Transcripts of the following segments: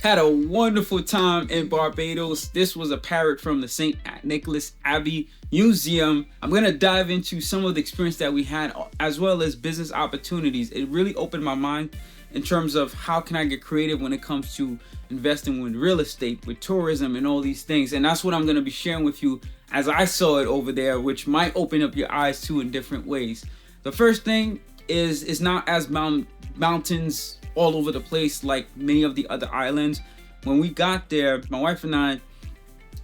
Had a wonderful time in Barbados. This was a parrot from the St. Nicholas Abbey Museum. I'm going to dive into some of the experience that we had as well as business opportunities. It really opened my mind in terms of how can I get creative when it comes to investing with real estate, with tourism and all these things. And that's what I'm going to be sharing with you as I saw it over there, which might open up your eyes too in different ways. The first thing is it's not as mountains all over the place like many of the other islands. When we got there, my wife and I,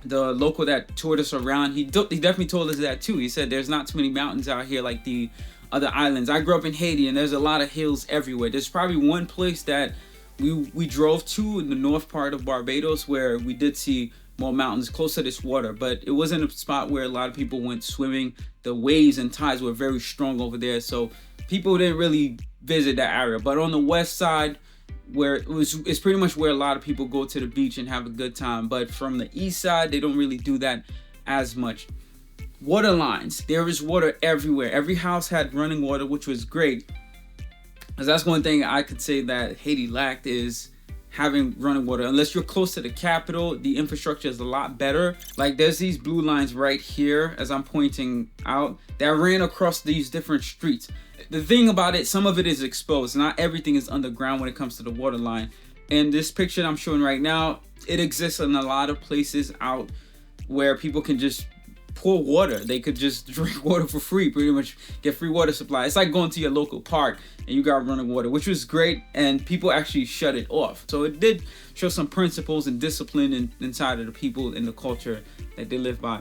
the local that toured us around, he definitely told us that too. He said there's not too many mountains out here like the other islands. I grew up in Haiti and there's a lot of hills everywhere. There's probably one place that we drove to in the north part of Barbados where we did see more mountains close to this water, but it wasn't a spot where a lot of people went swimming. The waves and tides were very strong over there, so people didn't really visit that area. But on the west side, where it's pretty much where a lot of people go to the beach and have a good time. But from the east side, they don't really do that as much. Water lines, there is water everywhere. Every house had running water, which was great, because that's one thing I could say that Haiti lacked is having running water. Unless you're close to the capital, the infrastructure is a lot better. Like there's these blue lines right here as I'm pointing out that ran across these different streets. The thing about it, some of it is exposed. Not everything is underground when it comes to the water line. And this picture I'm showing right now, it exists in a lot of places out where people can just pour water. They could just drink water for free, pretty much get free water supply. It's like going to your local park and you got running water, which was great, and people actually shut it off. So it did show some principles and discipline inside of the people and the culture that they live by.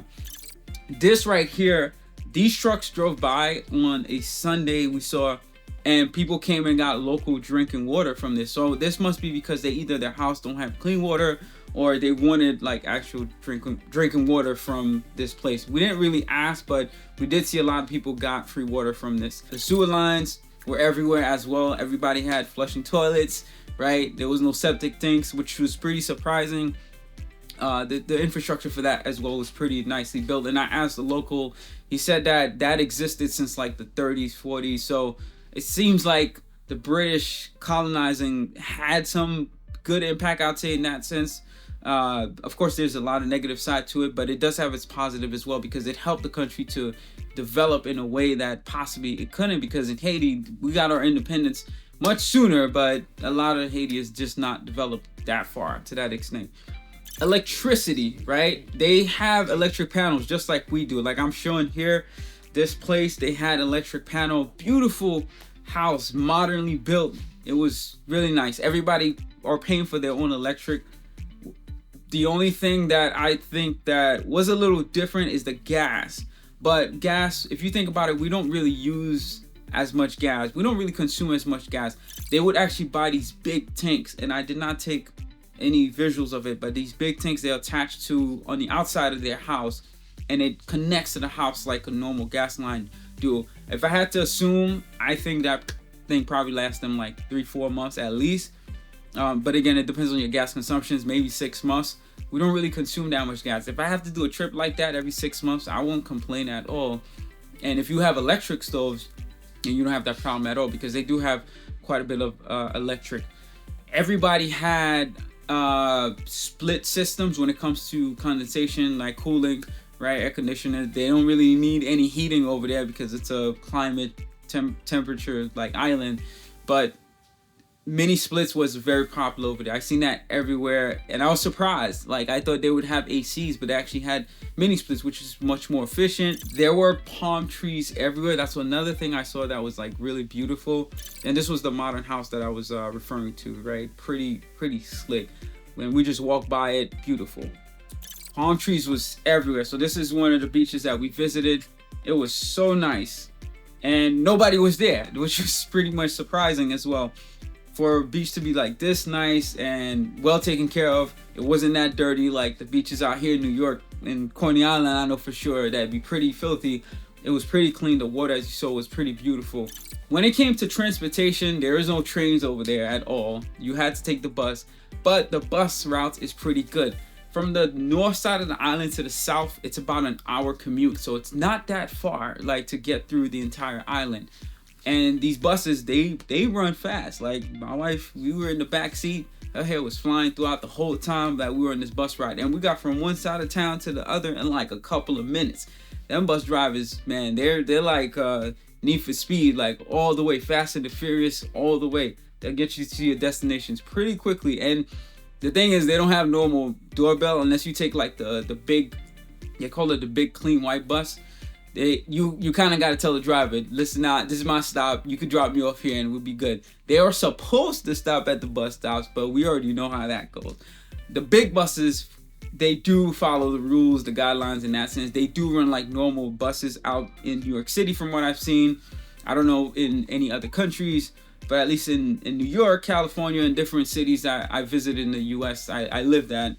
This right here, these trucks drove by on a Sunday we saw, and people came and got local drinking water from this. So this must be because they either their house don't have clean water or they wanted like actual drinking water from this place. We didn't really ask, but we did see a lot of people got free water from this. The sewer lines were everywhere as well. Everybody had flushing toilets, right? There was no septic tanks, which was pretty surprising. The infrastructure for that as well was pretty nicely built. And I asked the local, he said that existed since like the 30s, 40s. So it seems like the British colonizing had some good impact, I'd say, in that sense. Of course, there's a lot of negative side to it, but it does have its positive as well because it helped the country to develop in a way that possibly it couldn't, because in Haiti, we got our independence much sooner, but a lot of Haiti is just not developed that far to that extent. Electricity, right? They have electric panels just like we do. Like I'm showing here, this place, they had electric panel, beautiful house, modernly built. It was really nice. Everybody are paying for their own electric. The only thing that I think that was a little different is the gas. But gas, if you think about it, we don't really use as much gas. We don't really consume as much gas. They would actually buy these big tanks, and I did not take any visuals of it, but these big tanks they're attached to on the outside of their house, and it connects to the house like a normal gas line do. If I had to assume, I think that thing probably lasts them like 3-4 months at least. But again, it depends on your gas consumptions, maybe 6 months. We don't really consume that much gas. If I have to do a trip like that every 6 months, I won't complain at all. And if you have electric stoves, and you don't have that problem at all, because they do have quite a bit of electric. Everybody had split systems when it comes to condensation, like cooling, right? Air conditioners. They don't really need any heating over there because it's a climate temperature like island. But mini splits was very popular over there. I seen that everywhere, and I was surprised. Like I thought they would have ACs, but they actually had mini splits, which is much more efficient. There were palm trees everywhere. That's another thing I saw that was like really beautiful. And this was the modern house that I was referring to, right? Pretty slick. When we just walked by it, beautiful. Palm trees was everywhere. So this is one of the beaches that we visited. It was so nice, and nobody was there, which was pretty much surprising as well. For a beach to be like this nice and well taken care of, it wasn't that dirty like the beaches out here in New York and Coney Island. I know for sure that'd be pretty filthy. It was pretty clean. The water, as you saw, was pretty beautiful. When it came to transportation, there is no trains over there at all. You had to take the bus, but the bus route is pretty good. From the north side of the island to the south, it's about an hour commute, so it's not that far like to get through the entire island. And these buses, they run fast. Like my wife, we were in the back seat. Her hair was flying throughout the whole time that we were on this bus ride, and we got from one side of town to the other in like a couple of minutes. Them bus drivers, man, they're like Need for Speed, like all the way, Fast and the Furious, all the way. They'll get you to your destinations pretty quickly. And the thing is, they don't have normal doorbell unless you take like the big, they call it the big clean white bus. You kind of got to tell the driver, listen, this is my stop. You could drop me off here and we'll be good. They are supposed to stop at the bus stops, but we already know how that goes. The big buses, they do follow the rules, the guidelines in that sense. They do run like normal buses out in New York City from what I've seen. I don't know in any other countries, but at least in New York, California, and different cities I visited in the U.S., I lived at,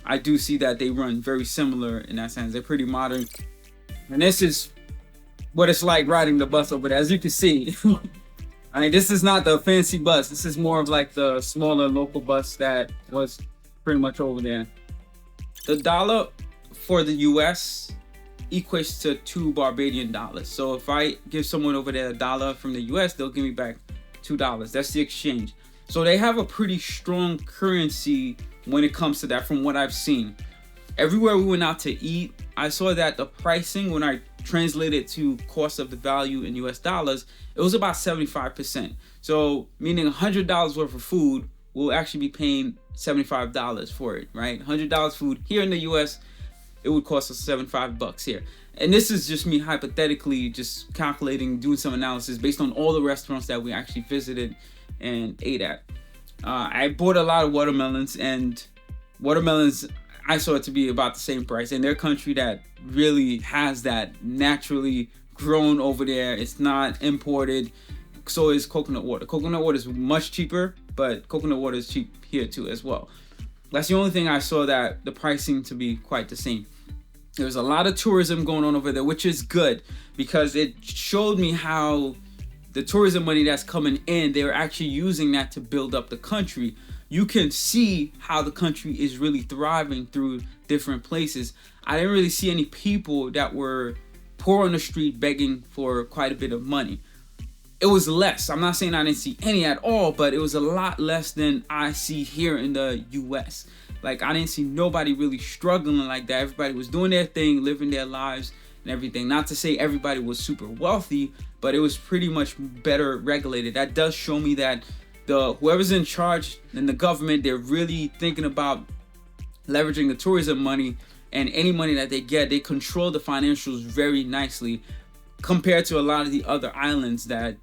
I do see that they run very similar in that sense. They're pretty modern. And this is what it's like riding the bus over there. As you can see, I mean, this is not the fancy bus. This is more of like the smaller local bus that was pretty much over there. The dollar for the US equates to $2 So if I give someone over there $1 from the US, they'll give me back $2. That's the exchange. So they have a pretty strong currency when it comes to that from what I've seen. Everywhere we went out to eat, I saw that the pricing, when I translated to cost of the value in US dollars, it was about 75%. So meaning $100 worth of food, we'll actually be paying $75 for it, right? $100 food here in the US, it would cost us $75 here. And this is just me hypothetically just calculating, doing some analysis based on all the restaurants that we actually visited and ate at. I bought a lot of watermelons, and watermelons, I saw it to be about the same price. In their country that really has that naturally grown over there, it's not imported. So is coconut water. Coconut water is much cheaper, but coconut water is cheap here too as well. That's the only thing I saw that the pricing to be quite the same. There's a lot of tourism going on over there, which is good because it showed me how the tourism money that's coming in, they're actually using that to build up the country. You can see how the country is really thriving through different places. I didn't really see any people that were poor on the street begging for quite a bit of money. It was less. I'm not saying I didn't see any at all, but it was a lot less than I see here in the US. Like, I didn't see nobody really struggling like that. Everybody was doing their thing, living their lives and everything. Not to say everybody was super wealthy, but it was pretty much better regulated. That does show me that whoever's in charge in the government, they're really thinking about leveraging the tourism money, and any money that they get, they control the financials very nicely compared to a lot of the other islands that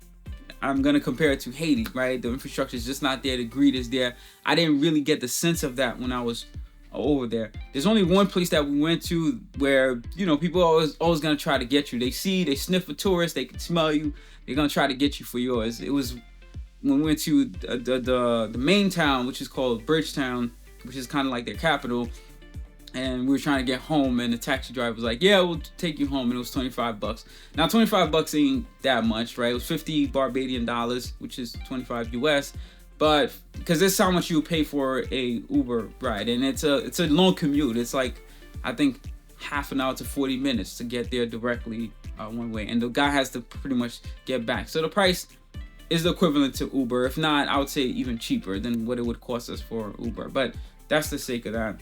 I'm going to compare it to. Haiti, right? The infrastructure is just not there. The greed is there. I didn't really get the sense of that when I was over there. There's only one place that we went to where, you know, people are always going to try to get you. They sniff a tourist, they can smell you, they're going to try to get you for yours. It was when we went to the main town, which is called Bridgetown, which is kind of like their capital, and we were trying to get home, and the taxi driver was like, yeah, we'll take you home, and it was $25. Now $25 ain't that much, right? It was 50 Barbadian dollars, which is 25 US, but because that's how much you pay for a Uber ride, and it's a long commute. It's like, I think, half an hour to 40 minutes to get there directly one way, and the guy has to pretty much get back. So the price is the equivalent to Uber. If not, I would say even cheaper than what it would cost us for Uber, but that's the sake of that.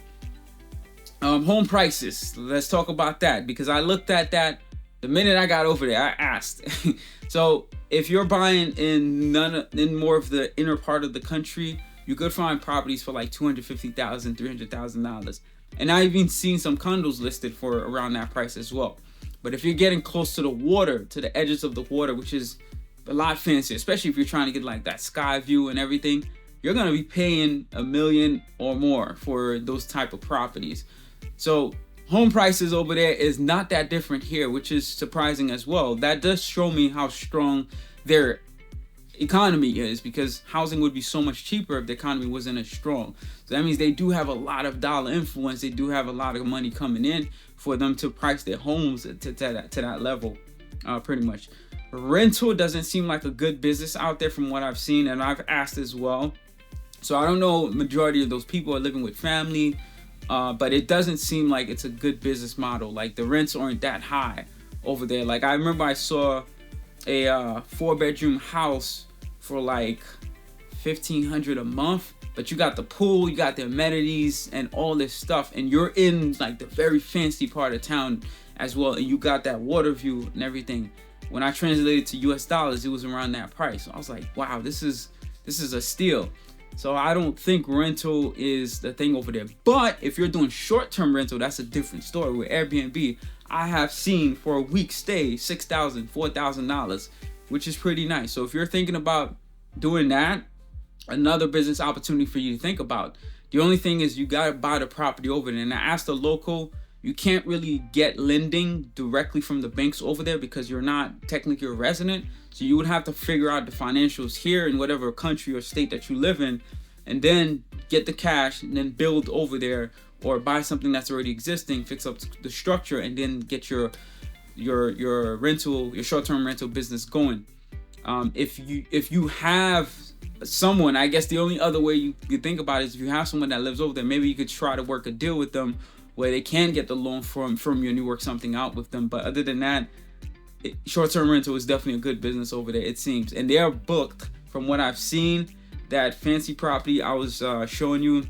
Home prices. Let's talk about that, because I looked at that the minute I got over there. I asked. So if you're buying in more of the inner part of the country, you could find properties for like $250,000, $300,000, and I've even seen some condos listed for around that price as well. But if you're getting close to the water, to the edges of the water, which is a lot fancier, especially if you're trying to get like that sky view and everything, you're gonna be paying $1 million or more for those type of properties. So home prices over there is not that different here, which is surprising as well. That does show me how strong their economy is, because housing would be so much cheaper if the economy wasn't as strong. So that means they do have a lot of dollar influence. They do have a lot of money coming in for them to price their homes to that level, pretty much. Rental doesn't seem like a good business out there from what I've seen, and I've asked as well. So I don't know, majority of those people are living with family, but it doesn't seem like it's a good business model. Like, the rents aren't that high over there. Like, I remember I saw a 4-bedroom house for like $1,500 a month, but you got the pool, you got the amenities and all this stuff, and you're in like the very fancy part of town as well, and you got that water view and everything. When I translated to US dollars, it was around that price. So I was like, wow, this is a steal. So I don't think rental is the thing over there. But if you're doing short-term rental, that's a different story. With Airbnb, I have seen for a week stay $6,000, $4,000, which is pretty nice. So if you're thinking about doing that, another business opportunity for you to think about. The only thing is you gotta buy the property over there. And I asked the local, you can't really get lending directly from the banks over there because you're not technically a resident. So you would have to figure out the financials here in whatever country or state that you live in, and then get the cash and then build over there, or buy something that's already existing, fix up the structure, and then get your rental, your short-term rental business going. If you have someone, I guess the only other way you think about it is if you have someone that lives over there, maybe you could try to work a deal with them where they can get the loan from you and you work something out with them. But other than that, short-term rental is definitely a good business over there, it seems. And they are booked from what I've seen. That fancy property I was showing you,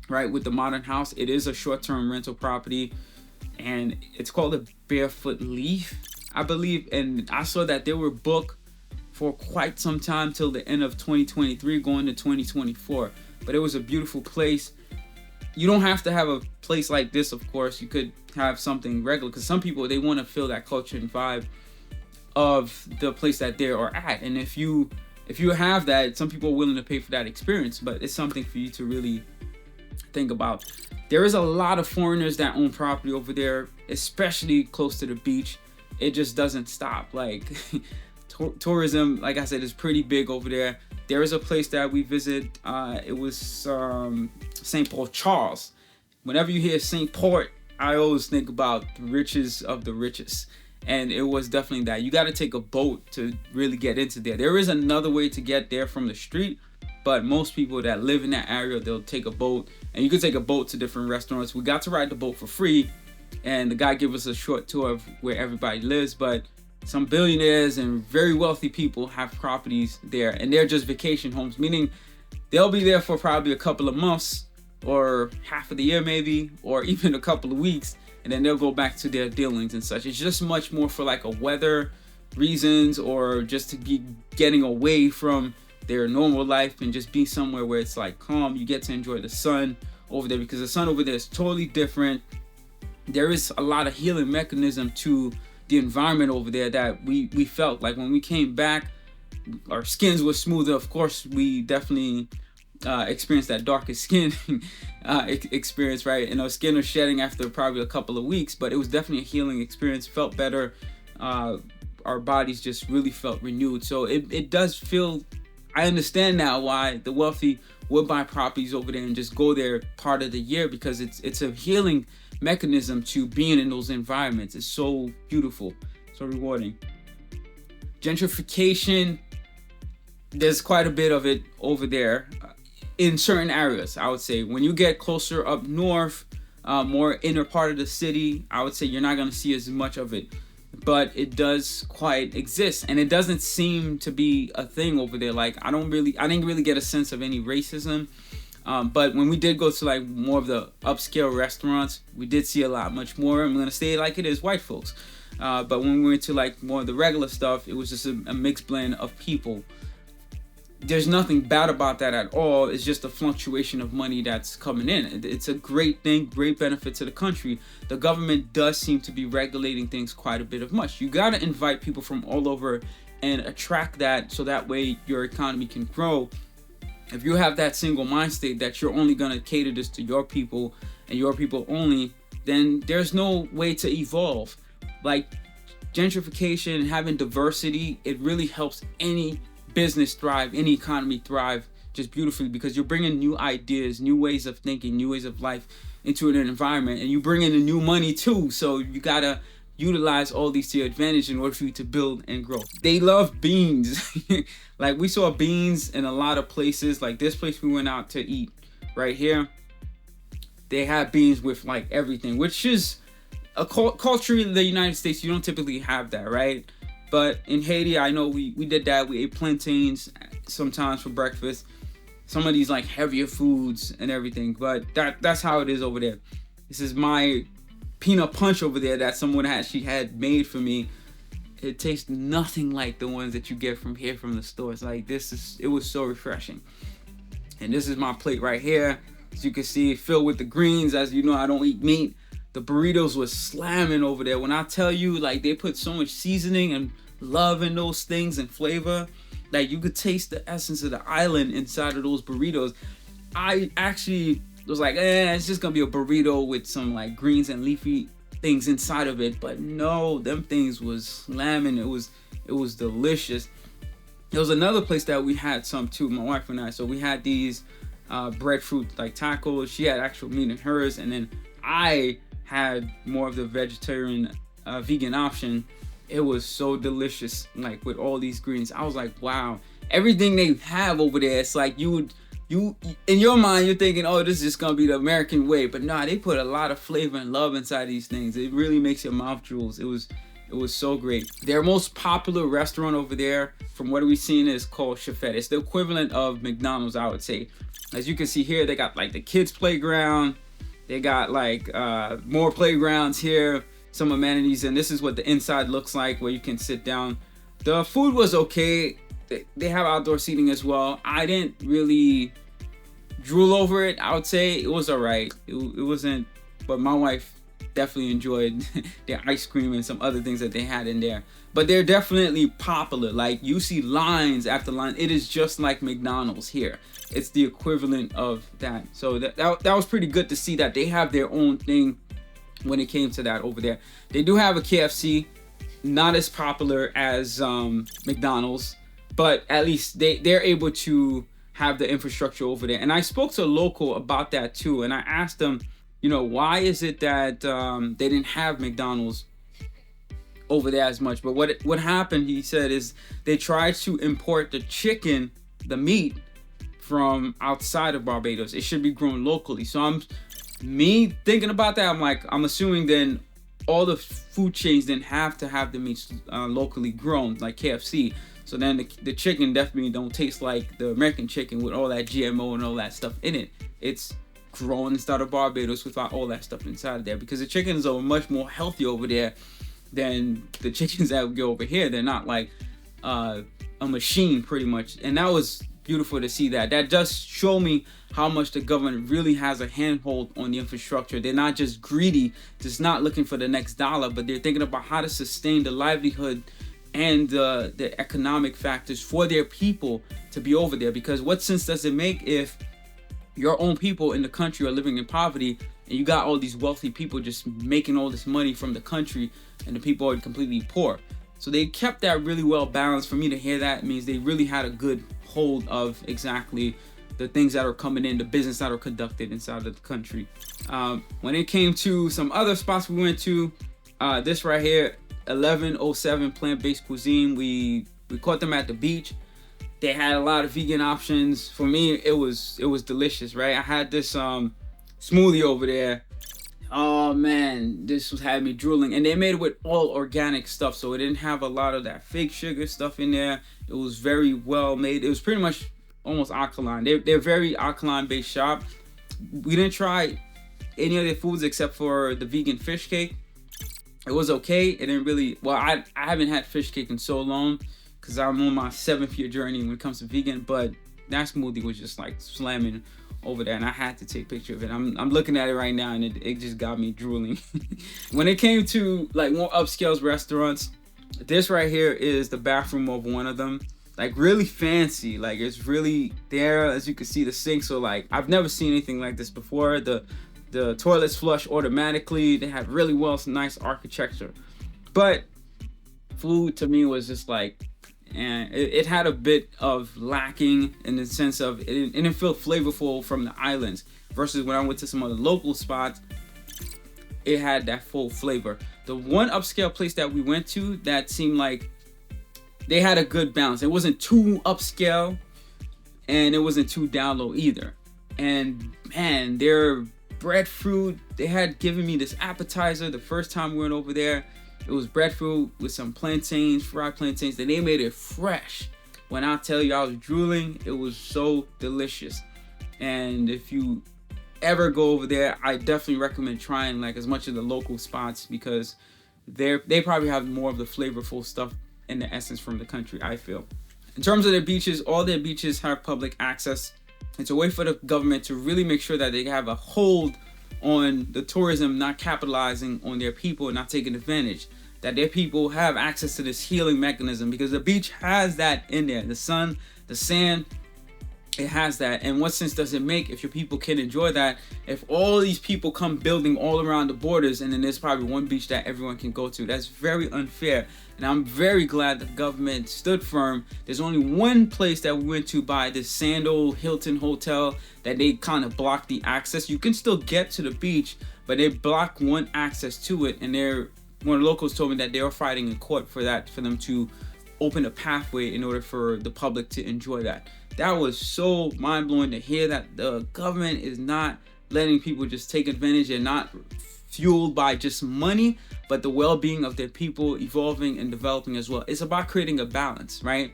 right, with the modern house, it is a short-term rental property, and it's called a Barefoot Leaf, I believe. And I saw that they were booked for quite some time till the end of 2023 going to 2024. But it was a beautiful place. You don't have to have a place like this, of course. You could have something regular, because some people, they want to feel that culture and vibe of the place that they are at. And if you have that, some people are willing to pay for that experience. But it's something for you to really think about. There is a lot of foreigners that own property over there, especially close to the beach. It just doesn't stop. Like tourism, like I said, is pretty big over there. There is a place that we visit. It was St. Paul Charles. Whenever you hear St. Port, I always think about the richest of the richest. And it was definitely that. You got to take a boat to really get into there. There is another way to get there from the street, but most people that live in that area, they'll take a boat. And you can take a boat to different restaurants. We got to ride the boat for free, and the guy gave us a short tour of where everybody lives. But some billionaires and very wealthy people have properties there, and they're just vacation homes, meaning they'll be there for probably a couple of months or half of the year maybe, or even a couple of weeks, and then they'll go back to their dealings and such. It's just much more for like a weather reasons, or just to be getting away from their normal life and just be somewhere where it's like calm. You get to enjoy the sun over there, because the sun over there is totally different. There is a lot of healing mechanism to the environment over there that we felt like when we came back. Our skins were smoother. Of course, we definitely experienced that darkest skin experience, right? And our skin was shedding after probably a couple of weeks, but it was definitely a healing experience. Felt better. Our bodies just really felt renewed. So it does feel, I understand now why the wealthy would buy properties over there and just go there part of the year, because it's a healing mechanism to being in those environments. It's so beautiful, so rewarding. Gentrification, there's quite a bit of it over there in certain areas. I would say when you get closer up north, more inner part of the city, I would say you're not going to see as much of it, but it does quite exist, and it doesn't seem to be a thing over there. Like I didn't really get a sense of any racism. But when we did go to like more of the upscale restaurants, we did see a lot much more. I'm gonna say it like it is, white folks. But when we went to like more of the regular stuff, it was just a mixed blend of people. There's nothing bad about that at all. It's just a fluctuation of money that's coming in. It's a great thing, great benefit to the country. The government does seem to be regulating things quite a bit of much. You gotta invite people from all over and attract that, so that way your economy can grow. If you have that single mind state that you're only going to cater this to your people and your people only, then there's no way to evolve. Like gentrification, having diversity, it really helps any business thrive, any economy thrive just beautifully, because you're bringing new ideas, new ways of thinking, new ways of life into an environment, and you bring in the new money too. So you got to utilize all these to your advantage in order for you to build and grow. They love beans. Like we saw beans in a lot of places. Like this place we went out to eat right here, they have beans with like everything, which is a culture in the United States. You don't typically have that, right? But in Haiti, I know we did that. We ate plantains sometimes for breakfast. Some of these like heavier foods and everything. But that's how it is over there. This is my peanut punch over there that someone had made for me. It tastes nothing like the ones that you get from here from the stores. Like it was so refreshing. And this is my plate right here. As you can see, filled with the greens. As you know, I don't eat meat. The burritos was slamming over there. When I tell you, like, they put so much seasoning and love in those things and flavor, like you could taste the essence of the island inside of those burritos. I actually was like, it's just gonna be a burrito with some like greens and leafy things inside of it. But no, them things was slamming. It was delicious. There was another place that we had some too, my wife and I. So we had these breadfruit like tacos. She had actual meat in hers, and then I had more of the vegetarian vegan option. It was so delicious, like with all these greens. I was like, wow, everything they have over there, it's like you in your mind you're thinking, oh, this is just gonna be the American way. But nah, they put a lot of flavor and love inside these things. It really makes your mouth drools. It was so great. Their most popular restaurant over there, from what we've seen, is called Chefette. It's the equivalent of McDonald's, I would say. As you can see here, they got like the kids playground. They got like more playgrounds here, some amenities, and this is what the inside looks like where you can sit down. The food was okay. They have outdoor seating as well. I didn't really drool over it. I would say it was all right. It wasn't, but my wife definitely enjoyed their ice cream and some other things that they had in there. But they're definitely popular. Like, you see lines after line. It is just like McDonald's here. It's the equivalent of that. So that was pretty good to see that they have their own thing when it came to that over there. They do have a KFC, not as popular as McDonald's, but at least they're able to have the infrastructure over there. And I spoke to a local about that too, and I asked them, why is it that they didn't have McDonald's over there as much? But what happened, he said, is they tried to import the meat from outside of Barbados. It should be grown locally. So me thinking about that, I'm assuming then all the food chains didn't have to have the meats locally grown, like KFC. So then the chicken definitely don't taste like the American chicken with all that GMO and all that stuff in it. It's grown inside of Barbados without all that stuff inside there, because the chickens are much more healthy over there than the chickens that we get over here. They're not like a machine pretty much. And that was beautiful to see that. That does show me how much the government really has a handhold on the infrastructure. They're not just greedy, just not looking for the next dollar, but they're thinking about how to sustain the livelihood and the economic factors for their people to be over there. Because what sense does it make if your own people in the country are living in poverty and you got all these wealthy people just making all this money from the country and the people are completely poor? So they kept that really well balanced. For me to hear that, it means they really had a good hold of exactly the things that are coming in, the business that are conducted inside of the country. When it came to some other spots we went to, this right here, 1107 Plant-Based Cuisine, we caught them at the beach. They had a lot of vegan options. For me, it was delicious, right? I had this smoothie over there. Oh man, had me drooling. And they made it with all organic stuff, so it didn't have a lot of that fake sugar stuff in there. It was very well made. It was pretty much almost alkaline. They're very alkaline based shop. We didn't try any of their foods except for the vegan fish cake. It was okay. It didn't really, well, I haven't had fish cake in so long because I'm on my 7th year journey when it comes to vegan, but that smoothie was just like slamming over there, and I had to take a picture of it. I'm looking at it right now, and it just got me drooling. When it came to like more upscale restaurants, this right here is the bathroom of one of them. Like really fancy, like it's really there. As you can see, the sink. So like I've never seen anything like this before. The toilets flush automatically. They had really nice architecture, but food to me was just like, and it had a bit of lacking in the sense of it didn't feel flavorful from the islands, versus when I went to some other local spots, it had that full flavor. The one upscale place that we went to, that seemed like they had a good balance. It wasn't too upscale and it wasn't too down low either. And man, their breadfruit, they had given me this appetizer the first time we went over there. It was breadfruit with some plantains, fried plantains. And they made it fresh. When I tell you I was drooling, it was so delicious. And if you ever go over there, I definitely recommend trying like as much of the local spots, because they probably have more of the flavorful stuff in the essence from the country, I feel. In terms of their beaches, all their beaches have public access. It's a way for the government to really make sure that they have a hold on the tourism, not capitalizing on their people and not taking advantage. That their people have access to this healing mechanism, because the beach has that in there. The sun, the sand, it has that. And what sense does it make if your people can enjoy that, if all these people come building all around the borders and then there's probably one beach that everyone can go to? That's very unfair. And I'm very glad the government stood firm. There's only one place that we went to by this Sandal Hilton Hotel that they kind of blocked the access. You can still get to the beach, but they block one access to it. And one of the locals told me that they were fighting in court for that, for them to open a pathway in order for the public to enjoy that. That was so mind-blowing to hear that the government is not letting people just take advantage and not fueled by just money, but the well-being of their people evolving and developing as well. It's about creating a balance, right?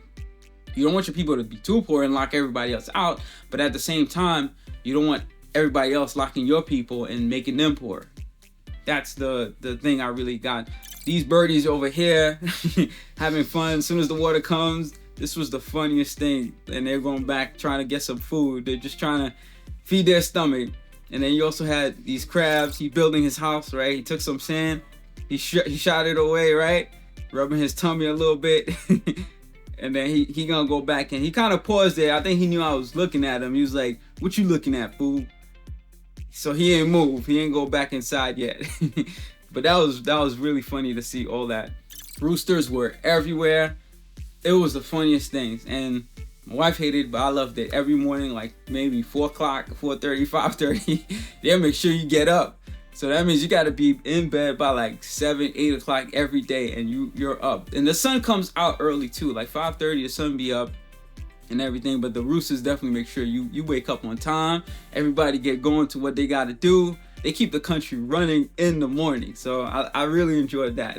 You don't want your people to be too poor and lock everybody else out, but at the same time, you don't want everybody else locking your people and making them poor. That's the thing I really got. These birdies over here having fun. As soon as the water comes, this was the funniest thing. And they're going back trying to get some food. They're just trying to feed their stomach. And then you also had these crabs. He building his house, right? He took some sand. He shot it away, right? Rubbing his tummy a little bit. And then he gonna go back, and he kind of paused there. I think he knew I was looking at him. He was like, "What you looking at, fool?" So he ain't move. He ain't go back inside yet. But that was really funny to see all that. Roosters were everywhere. It was the funniest things. And my wife hated it, but I loved it. Every morning, like maybe 4 o'clock, 4:30, 5:30, they'll make sure you get up. So that means you got to be in bed by like 7, 8 o'clock every day, and you're up. And the sun comes out early too, like 5:30, the sun be up and everything. But the roosters definitely make sure you wake up on time. Everybody get going to what they got to do. They keep the country running in the morning. So I really enjoyed that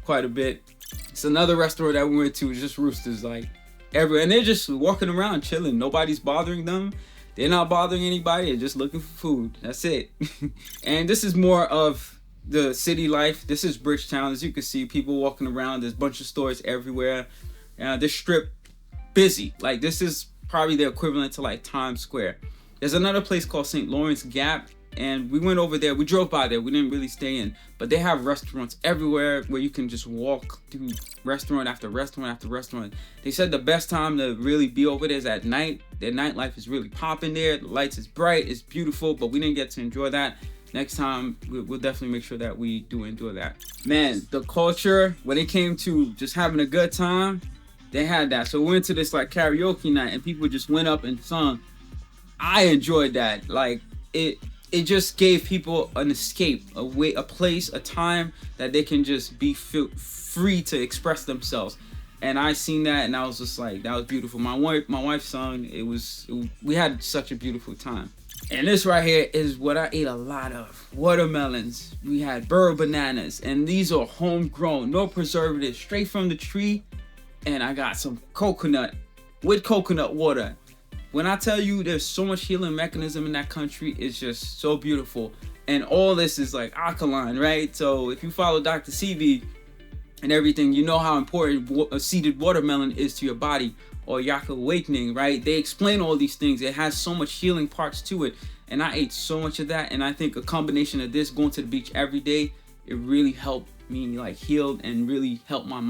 quite a bit. It's another restaurant that we went to, just roosters like everywhere. And they're just walking around chilling. Nobody's bothering them. They're not bothering anybody. They're just looking for food. That's it. And this is more of the city life. This is Bridgetown. As you can see, people walking around. There's a bunch of stores everywhere. This strip, busy. Like, this is probably the equivalent to like Times Square. There's another place called St. Lawrence Gap. And we went over there. We drove by there. We didn't really stay in. But they have restaurants everywhere where you can just walk through restaurant after restaurant after restaurant. They said the best time to really be over there is at night. Their nightlife is really popping there. The lights is bright. It's beautiful. But we didn't get to enjoy that. Next time, we'll definitely make sure that we do enjoy that. Man, the culture, when it came to just having a good time, they had that. So we went to this like karaoke night and people just went up and sung. I enjoyed that. Like, it just gave people an escape, a way, a place, a time that they can just be free to express themselves. And I seen that, and I was just like, that was beautiful. My wife sung. We had such a beautiful time. And this right here is what I ate a lot of. Watermelons. We had burro bananas, and these are homegrown, no preservatives, straight from the tree. And I got some coconut with coconut water. When I tell you there's so much healing mechanism in that country, it's just so beautiful. And all this is like alkaline, right? So if you follow Dr. CB and everything, you know how important a seeded watermelon is to your body, or Yak Awakening, right? They explain all these things. It has so much healing parts to it. And I ate so much of that. And I think a combination of this, going to the beach every day, it really helped me like heal and really helped my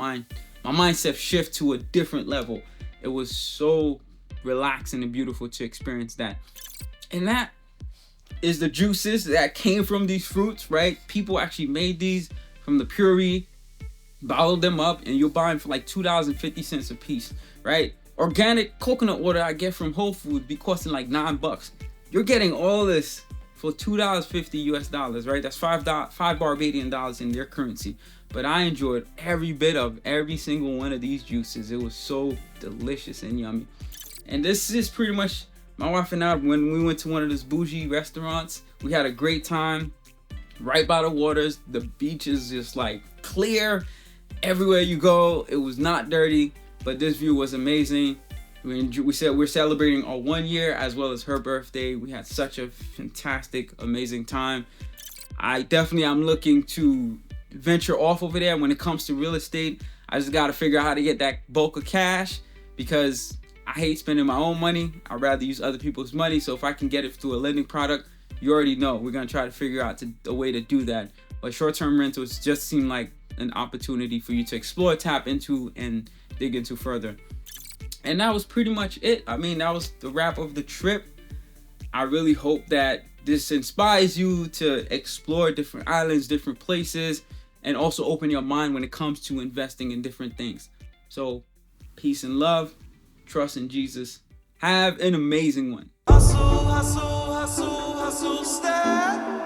mindset shift to a different level. It was so relaxing and beautiful to experience that. And that is the juices that came from these fruits, right? People actually made these from the puree, bottled them up, and you'll buy them for like $2.50 a piece, right? Organic coconut water I get from Whole Foods be costing like $9. You're getting all this for $2.50 US, right? That's $5 Barbadian dollars in their currency. But I enjoyed every bit of every single one of these juices. It was so delicious and yummy. And this is pretty much my wife and I, when we went to one of those bougie restaurants. We had a great time. right by the waters. The beach is just like clear everywhere you go. It was not dirty, but this view was amazing. We said we're celebrating our 1 year as well as her birthday. We had such a fantastic, amazing time. I'm looking to venture off over there when it comes to real estate. I just got to figure out how to get that bulk of cash, because I hate spending my own money. I'd rather use other people's money. So if I can get it through a lending product, you already know we're going to try to figure out a way to do that. But short-term rentals just seem like an opportunity for you to explore, tap into, and dig into further. And that was pretty much it. I mean, that was the wrap of the trip. I really hope that this inspires you to explore different islands, different places, and also open your mind when it comes to investing in different things. So, peace and love. Trust in Jesus. Have an amazing one. Hustle, hustle, hustle, hustle, step.